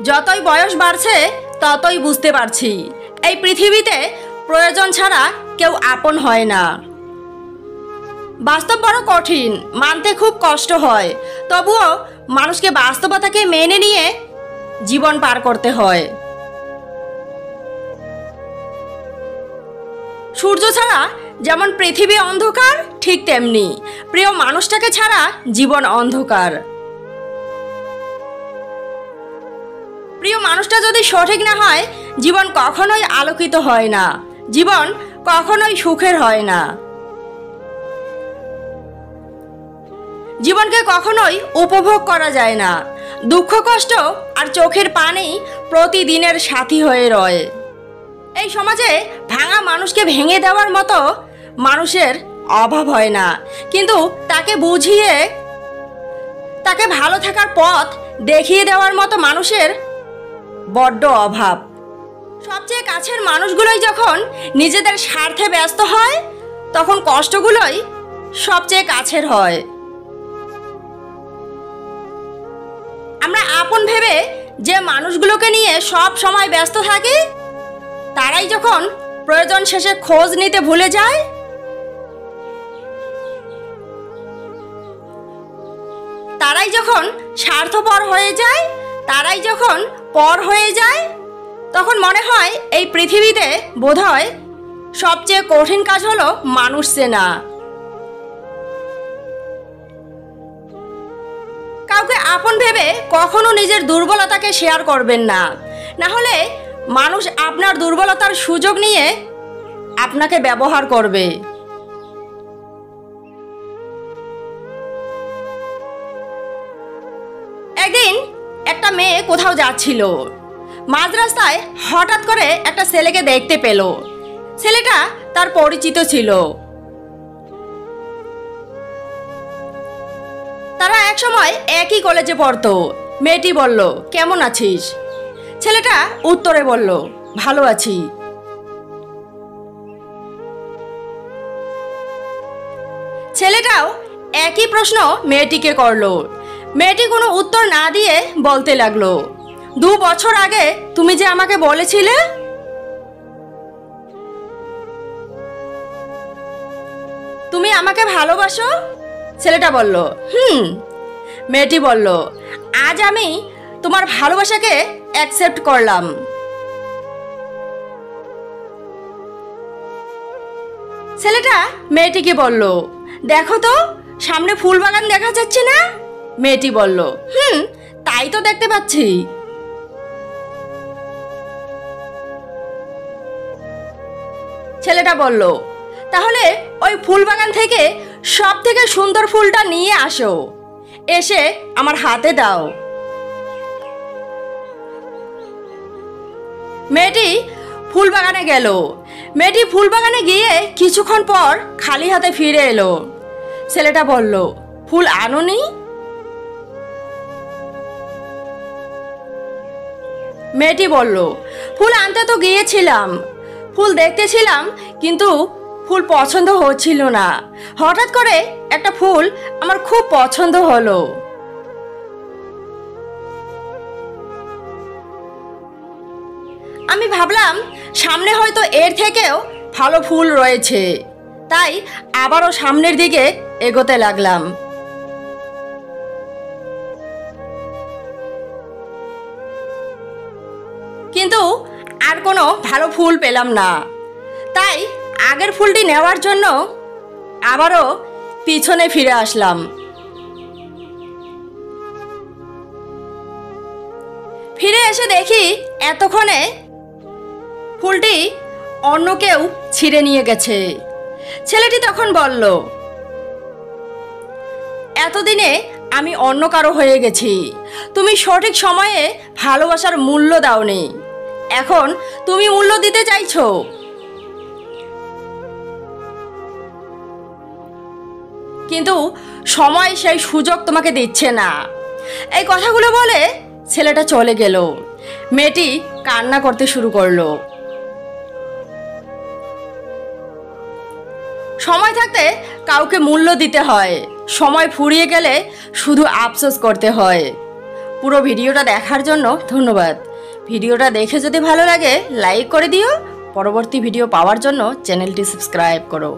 যতই বয়স বাড়ছে ততই বুঝতে পারছি এই পৃথিবীতে প্রয়োজন ছাড়া কেউ আপন হয় না। বাস্তব বড় কঠিন, মানতে খুব কষ্ট হয়, তবুও মানুষকে বাস্তবতাকে মেনে নিয়ে জীবন পার করতে হয়। সূর্য ছাড়া যেমন পৃথিবী অন্ধকার, ঠিক তেমনি প্রিয় মানুষটাকে ছাড়া জীবন অন্ধকার। প্রিয় মানুষটা যদি সঠিক না হয়, জীবন কখনোই আলোকিত হয় না, জীবন কখনোই সুখের হয় না। জীবনকে কখনোই উপভোগ করা যায় না, দুঃখ কষ্ট আর চোখের পানি প্রতিদিনের সাথী হয়ে রয়। এই সমাজে ভাঙা মানুষকে ভেঙে দেওয়ার মতো মানুষের অভাব হয় না, কিন্তু তাকে বুঝিয়ে তাকে ভালো থাকার পথ দেখিয়ে দেওয়ার মতো মানুষের বড্ড অভাব। সবচেয়ে কাছের মানুষগুলোই যখন নিজেদের স্বার্থে ব্যস্ত হয়, তখন কষ্টগুলোই সবচেয়ে কাছের হয়। আমরা আপন ভেবে যে মানুষগুলোকে নিয়ে সব সময় ব্যস্ত থাকি, তারাই যখন প্রয়োজন শেষে খোঁজ নিতে ভুলে যায়, তারাই যখন স্বার্থপর হয়ে যায়, তারাই যখন পর হয়ে যায়, তখন মনে হয় এই পৃথিবীতে বোধহয় সবচেয়ে কঠিন কাজ হলো মানুষ চেনা। কাউকে আপন ভেবে কখনো নিজের দুর্বলতাকে শেয়ার করবেন না, না হলে মানুষ আপনার দুর্বলতার সুযোগ নিয়ে আপনাকে ব্যবহার করবে। একদিন একটা মেয়ে কোথাও যাচ্ছিল, মাঝ রাস্তায় হঠাৎ করে একটা ছেলেকে দেখতে পেল। ছেলেটা তার পরিচিত ছিল, তারা একসময় একই কলেজে পড়তো। মেয়েটি বলল, কেমন আছিস? ছেলেটা উত্তরে বলল, ভালো আছি। ছেলেটাও একই প্রশ্ন মেয়েটিকে করলো। মেয়েটি কোনো উত্তর না দিয়ে বলতে লাগলো, 2 বছর আগে তুমি যে আমাকে বলেছিলে তুমি আমাকে ভালোবাসো। ছেলেটা বলল, মেয়েটি বলল, আজ আমি তোমার ভালোবাসাকে অ্যাকসেপ্ট করলাম। ছেলেটা মেয়েটিকে বলল, দেখো তো সামনে ফুল বাগান দেখা যাচ্ছে না? মেয়েটি বলল, তাই তো দেখতে পাচ্ছি। ছেলেটা বলল, তাহলে ওই ফুল বাগান থেকে সব থেকে সুন্দর ফুলটা নিয়ে আসো, এসে আমার হাতে দাও। মেয়েটি ফুল বাগানে গেল। মেয়েটি ফুল বাগানে গিয়ে কিছুক্ষণ পর খালি হাতে ফিরে এলো। ছেলেটা বলল, ফুল আনোনি? মেয়েটি বলল, ফুল আনতে তো গিয়েছিলাম, ফুল দেখতেছিলাম, কিন্তু ফুল পছন্দ হচ্ছিল না। হঠাৎ করে একটা ফুল আমার খুব পছন্দ হলো। আমি ভাবলাম সামনে হয়তো এর থেকেও ভালো ফুল রয়েছে, তাই আবারও সামনের দিকে এগোতে লাগলাম। কিন্তু আর কোনো ভালো ফুল পেলাম না, তাই আগের ফুলটি নেওয়ার জন্য আবারও পিছনে ফিরে আসলাম। ফিরে এসে দেখি এতক্ষণে ফুলটি অন্য কেউ ছিঁড়ে নিয়ে গেছে। ছেলেটি তখন বলল, এতদিনে আমি অন্য কারো হয়ে গেছি, তুমি সঠিক সময়ে ভালোবাসার মূল্য দাওনি, এখন তুমি মূল্য দিতে চাইছো। কিন্তু সময় সেই সুযোগ তোমাকে দিচ্ছে না। এই কথাগুলো বলে ছেলেটা চলে গেল। মেয়েটি কান্না করতে শুরু করলো। সময় থাকতে কাউকে মূল্য দিতে হয়, সময় ফুরিয়ে গেলে শুধু আফসোস করতে হয়। পুরো ভিডিওটা দেখার জন্য ধন্যবাদ। ভিডিওটা দেখে যদি ভালো লাগে লাইক করে দিও। পরবর্তী ভিডিও পাওয়ার জন্য চ্যানেলটি সাবস্ক্রাইব করো।